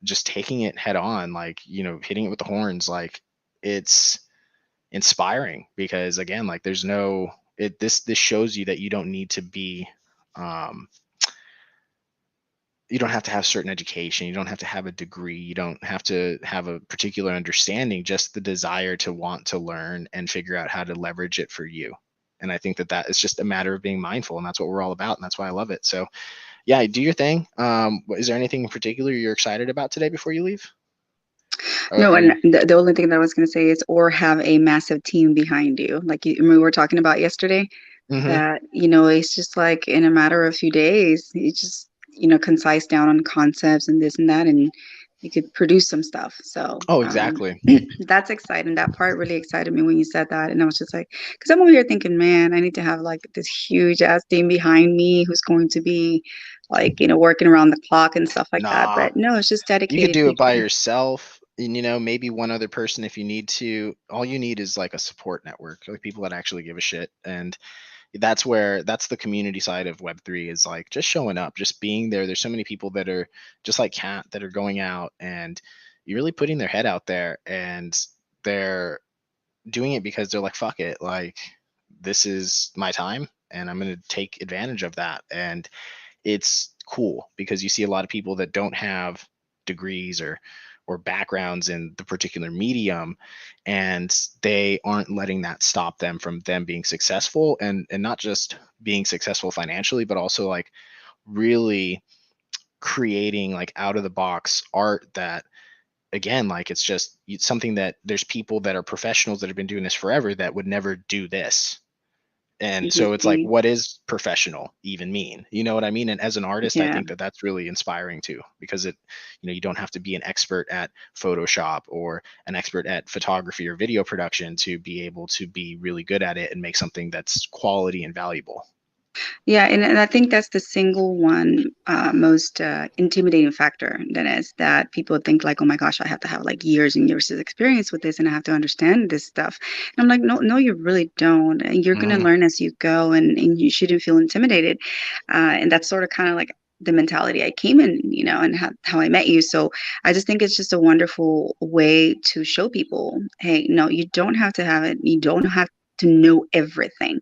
just taking it head on, like, hitting it with the horns, like, it's inspiring because, again, like, there's no, this shows you that you don't need to be um you don't have to have certain education, you don't have to have a degree, you don't have to have a particular understanding, just the desire to want to learn and figure out how to leverage it for you. And I think that is just a matter of being mindful, and that's what we're all about, and that's why I love it. So yeah, do your thing. Is there anything in particular you're excited about today before you leave? No, Are and you? the only thing that I was going to say is, or have a massive team behind you, like we were talking about yesterday. Hmm. That it's just like in a matter of a few days, you just concise down on concepts and this and that, and you could produce some stuff. So Oh, exactly. that's exciting. That part really excited me when you said that, and I was just like, because I'm over here thinking, man, I need to have like this huge ass team behind me who's going to be like working around the clock and stuff like that. Nah, But no, it's just you could dedicated do it by people. yourself, and maybe one other person if you need to. All you need is like a support network, like people that actually give a shit. And that's the community side of Web3, is like just showing up, just being there. There's so many people that are just like Cat that are going out and you're really putting their head out there, and they're doing it because they're like, fuck it, like, this is my time and I'm going to take advantage of that. And it's cool because you see a lot of people that don't have degrees or backgrounds in the particular medium, and they aren't letting that stop them from them being successful, and not just being successful financially, but also like really creating like out of the box art that, again, like it's something that there's people that are professionals that have been doing this forever that would never do this. And so it's like, Mhm. what is professional even mean? You know what I mean? And as an artist, I Yeah. think that that's really inspiring too, because you don't have to be an expert at Photoshop or an expert at photography or video production to be able to be really good at it and make something that's quality and valuable. Yeah, and I think that's the single one most intimidating factor that is that people think like, oh my gosh, I have to have like years and years of experience with this and I have to understand this stuff. And I'm like, no, no, you really don't. And you're gonna Hmm. learn as you go and you shouldn't feel intimidated. And that's sort of kind of like the mentality I came in, and how I met you. So I just think it's just a wonderful way to show people, hey, no, you don't have to have it. You don't have to know everything.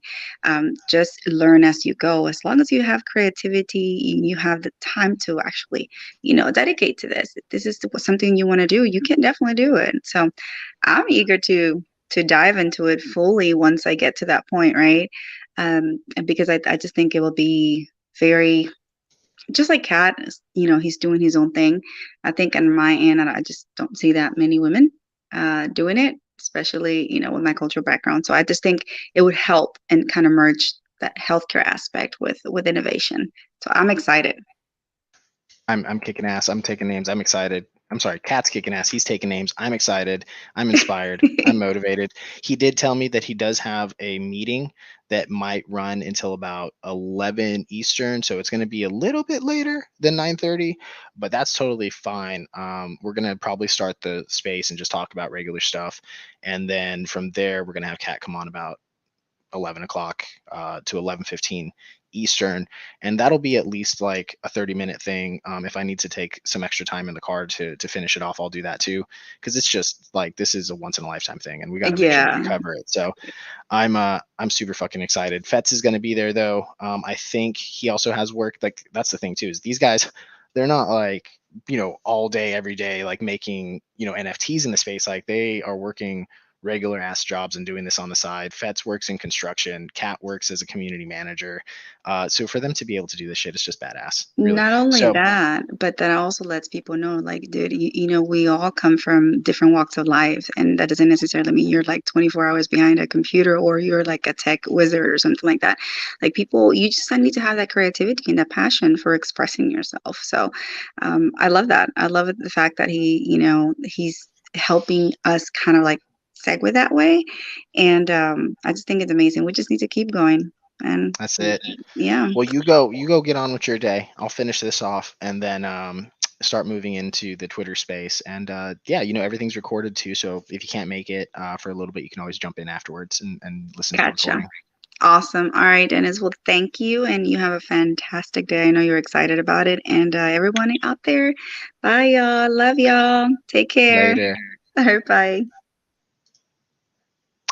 Just learn as you go. As long as you have creativity and you have the time to actually, dedicate to this. If this is something you want to do, you can definitely do it. So I'm eager to dive into it fully once I get to that point, right? And because I just think it will be very just like Kat, he's doing his own thing. I think on my end, I just don't see that many women doing it, especially, with my cultural background. So I just think it would help and kind of merge that healthcare aspect with innovation. So I'm excited. I'm kicking ass. I'm taking names. I'm excited. I'm sorry, Cat's kicking ass. He's taking names. I'm excited. I'm inspired. I'm motivated. He did tell me that he does have a meeting that might run until about 11 Eastern, so it's going to be a little bit later than 9:30, but that's totally fine. We're going to probably start the space and just talk about regular stuff, and then from there we're going to have Cat come on about 11 o'clock to 11:15 Eastern, and that'll be at least like a 30-minute thing. If I need to take some extra time in the car to finish it off, I'll do that too, because it's just like this is a once in a lifetime thing, and we got to make sure that we Yeah. cover it. So I'm super fucking excited. Fetz is going to be there though. I think he also has work. Like that's the thing too, is these guys, they're not like all day every day like making NFTs in the space. Like they are working regular ass jobs and doing this on the side. Fetz works in construction. Cat works as a community manager. So for them to be able to do this shit is just badass, really. Not only So that, but that also lets people know, like, dude, we all come from different walks of life, and that doesn't necessarily mean you're like 24 hours behind a computer or you're like a tech wizard or something like that. Like, people, you just need to have that creativity and that passion for expressing yourself. So, I love that. I love the fact that he's helping us kind of like segue that way, and I just think it's amazing. We just need to keep going, and that's it. yeah. Well, you go get on with your day. I'll finish this off and then start moving into the Twitter space. And yeah, everything's recorded too. So if you can't make it for a little bit, you can always jump in afterwards and listen to the Gotcha. recording. Awesome. All right, Dennis. Well, thank you. And you have a fantastic day. I know you're excited about it. And everyone out there, bye, y'all. Love y'all. Take care. Later. All right, bye.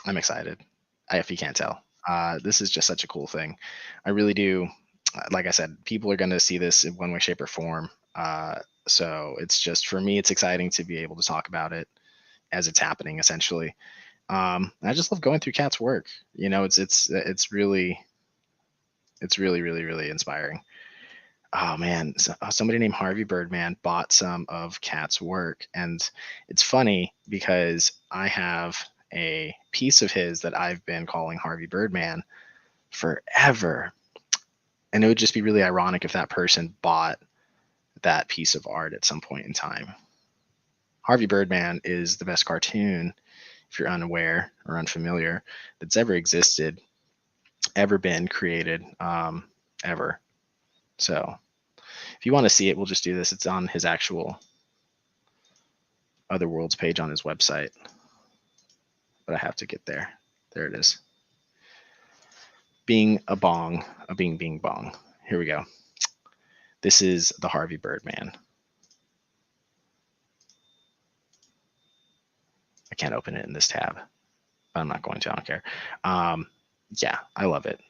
I'm excited. If you can't tell, this is just such a cool thing. I really do. Like I said, people are going to see this in one way, shape, or form. So it's just for me, it's exciting to be able to talk about it as it's happening, essentially. I just love going through Cat's work. It's really really really inspiring. Oh man, somebody named Harvey Birdman bought some of Cat's work, and it's funny because I have a piece of his that I've been calling Harvey Birdman forever, and it would just be really ironic if that person bought that piece of art at some point in time. Harvey Birdman is the best cartoon, if you're unaware or unfamiliar, that's ever existed, ever been created, ever. So if you want to see it, we'll just do this. It's on his actual Other Worlds page on his website, but I have to get there. There it is. Being a bong, a bing bing bong. Here we go. This is the Harvey Birdman. I can't open it in this tab, but I'm not going to. I don't care. Yeah, I love it.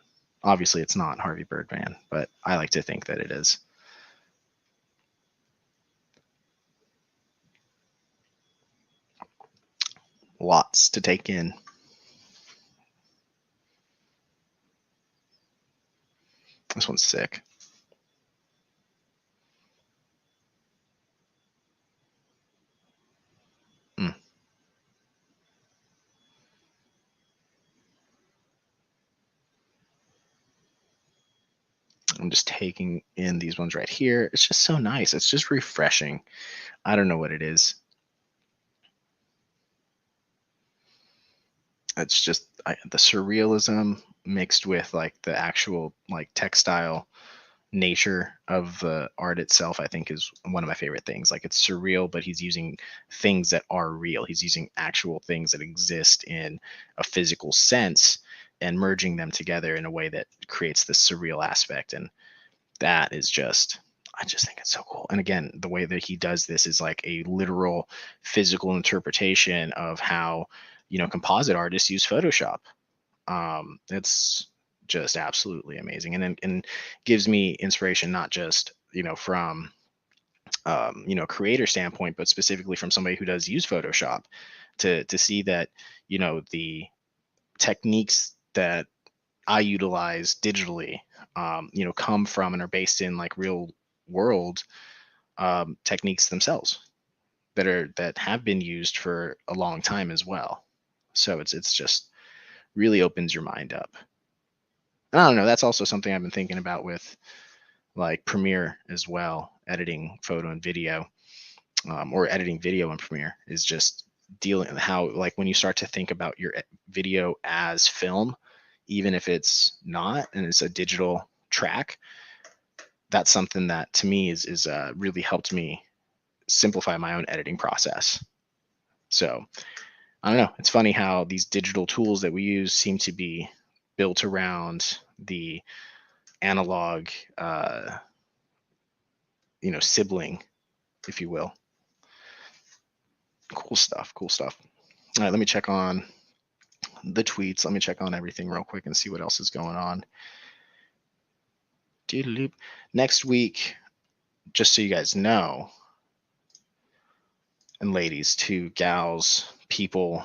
Obviously, it's not Harvey Birdman, but I like to think that it is. Lots to take in. This one's sick. Mm. I'm just taking in these ones right here. It's just so nice. It's just refreshing. I don't know what it is. It's just the surrealism mixed with like the actual like textile nature of the art itself. I think is one of my favorite things. Like it's surreal, but he's using things that are real. He's using actual things that exist in a physical sense and merging them together in a way that creates this surreal aspect. And that is just, I just think it's so cool. And again, the way that he does this is like a literal physical interpretation of how, composite artists use Photoshop. It's just absolutely amazing, and gives me inspiration not just from creator standpoint, but specifically from somebody who does use Photoshop to see that the techniques that I utilize digitally, come from and are based in like real world techniques themselves that have been used for a long time as well. So it's just really opens your mind up. And I don't know. That's also something I've been thinking about with like Premiere as well, editing photo and video, or editing video in Premiere is just dealing how like when you start to think about your video as film, even if it's not and it's a digital track, that's something that to me is really helped me simplify my own editing process. So I don't know. It's funny how these digital tools that we use seem to be built around the analog, sibling, if you will. Cool stuff. Cool stuff. All right, let me check on the tweets. Let me check on everything real quick and see what else is going on. Next week, just so you guys know, and ladies, to gals, people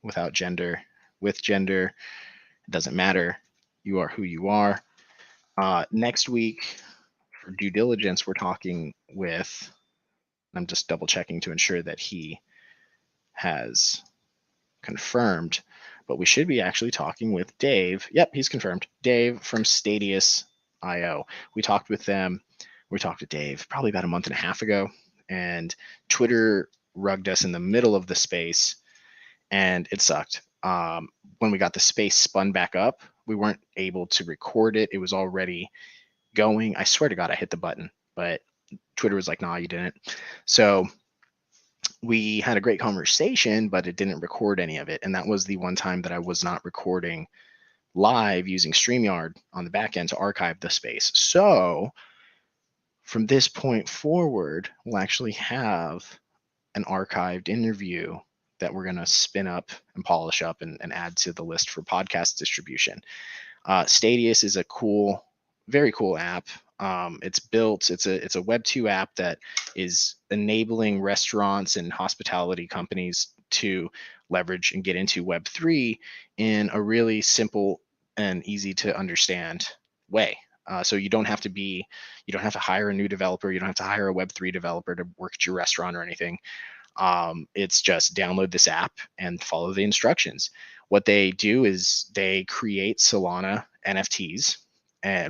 without gender, with gender, it doesn't matter. You are who you are. Next week, for due diligence, we're talking with, I'm just double checking to ensure that he has confirmed, but we should be actually talking with Dave. Yep, he's confirmed. Dave from Stadius.io. We talked with them. We talked to Dave probably about a month and a half ago, and Twitter rugged us in the middle of the space, and it sucked. When we got the space spun back up, we weren't able to record it. It was already going. I swear to God, I hit the button, but Twitter was like, "Nah, you didn't." So we had a great conversation, but it didn't record any of it. And that was the one time that I was not recording live using StreamYard on the back end to archive the space. So from this point forward, we'll actually have an archived interview that we're going to spin up and polish up and add to the list for podcast distribution. Stadius is a cool, very cool app. It's built. It's a Web 2 app that is enabling restaurants and hospitality companies to leverage and get into Web 3 in a really simple and easy to understand way. So you don't have to hire a new developer. You don't have to hire a Web 3 developer to work at your restaurant or anything. It's just download this app and follow the instructions. What they do is they create Solana NFTs,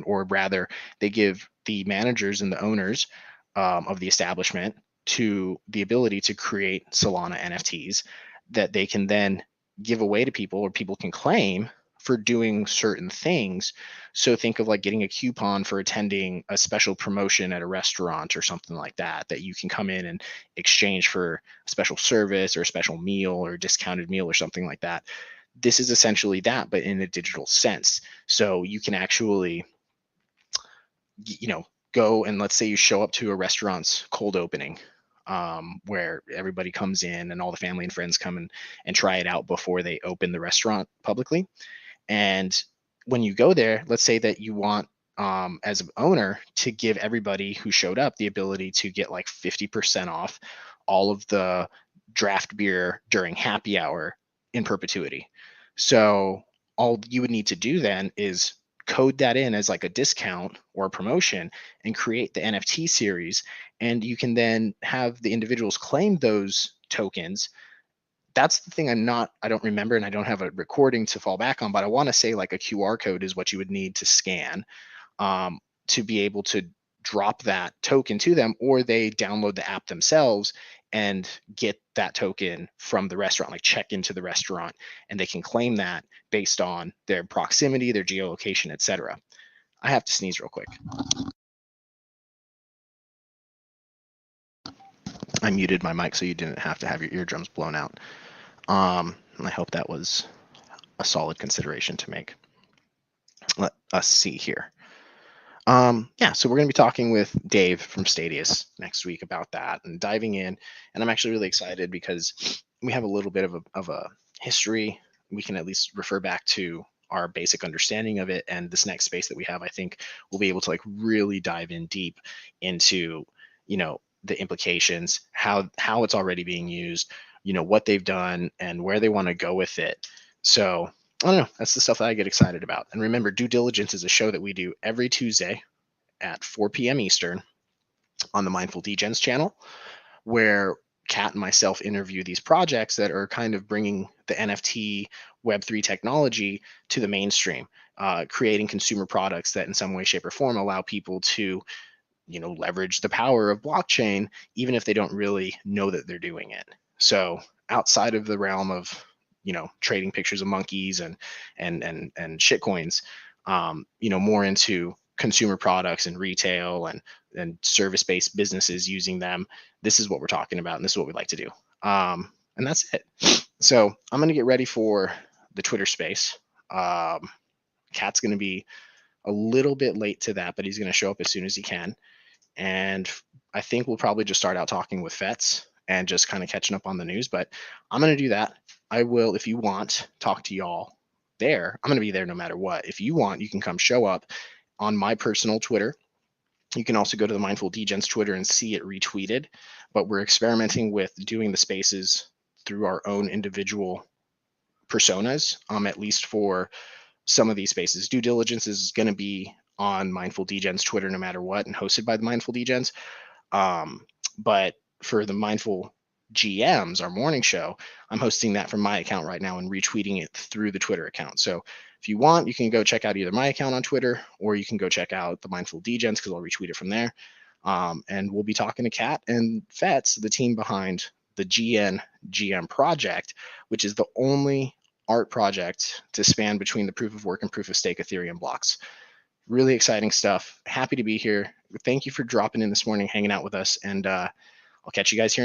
or rather, they give the managers and the owners of the establishment to the ability to create Solana NFTs that they can then give away to people, or people can claim for doing certain things. So think of like getting a coupon for attending a special promotion at a restaurant or something like that, that you can come in and exchange for a special service or a special meal or a discounted meal or something like that. This is essentially that, but in a digital sense. So you can actually, go and let's say you show up to a restaurant's cold opening, where everybody comes in and all the family and friends come and try it out before they open the restaurant publicly. And when you go there, let's say that you want, as an owner, to give everybody who showed up the ability to get like 50% off all of the draft beer during happy hour in perpetuity. So all you would need to do then is code that in as like a discount or a promotion and create the NFT series. And you can then have the individuals claim those tokens. That's the thing I don't remember, and I don't have a recording to fall back on, but I want to say like a QR code is what you would need to scan, um, to be able to drop that token to them, or they download the app themselves and get that token from the restaurant, like check into the restaurant, and they can claim that based on their proximity, their geolocation, etc. I have to sneeze real quick. I muted my mic so you didn't have to have your eardrums blown out. And I hope that was a solid consideration to make. Let us see here. Yeah, so we're going to be talking with Dave from Stadius next week about that and diving in. And I'm actually really excited because we have a little bit of a history. We can at least refer back to our basic understanding of it. And this next space that we have, I think we'll be able to like really dive in deep into, the implications, how it's already being used, what they've done and where they want to go with it. So I don't know. That's the stuff that I get excited about. And remember, Due Diligence is a show that we do every Tuesday at 4 p.m. Eastern on the Mindful Degens channel, where Kat and myself interview these projects that are kind of bringing the NFT Web3 technology to the mainstream, creating consumer products that in some way, shape, or form allow people to, leverage the power of blockchain, even if they don't really know that they're doing it. So outside of the realm of, trading pictures of monkeys and shitcoins, more into consumer products and retail and service-based businesses using them. This is what we're talking about, and this is what we like to do. And that's it. So I'm going to get ready for the Twitter space. Kat's going to be a little bit late to that, but he's going to show up as soon as he can. And I think we'll probably just start out talking with Fets and just kind of catching up on the news. But I'm going to do that. I will, if you want, talk to y'all there. I'm going to be there no matter what. If you want, you can come show up on my personal Twitter. You can also go to the Mindful Degens Twitter and see it retweeted. But we're experimenting with doing the spaces through our own individual personas, at least for some of these spaces. Due Diligence is going to be on Mindful Degens Twitter no matter what and hosted by the Mindful Degens. But for the Mindful GMs, our morning show, I'm hosting that from my account right now and retweeting it through the Twitter account. So if you want, you can go check out either my account on Twitter or you can go check out the Mindful Degens because I'll retweet it from there. And we'll be talking to Kat and Fets, the team behind the GM project, which is the only art project to span between the proof of work and proof of stake Ethereum blocks. Really exciting stuff. Happy to be here. Thank you for dropping in this morning, hanging out with us, and I'll catch you guys here in a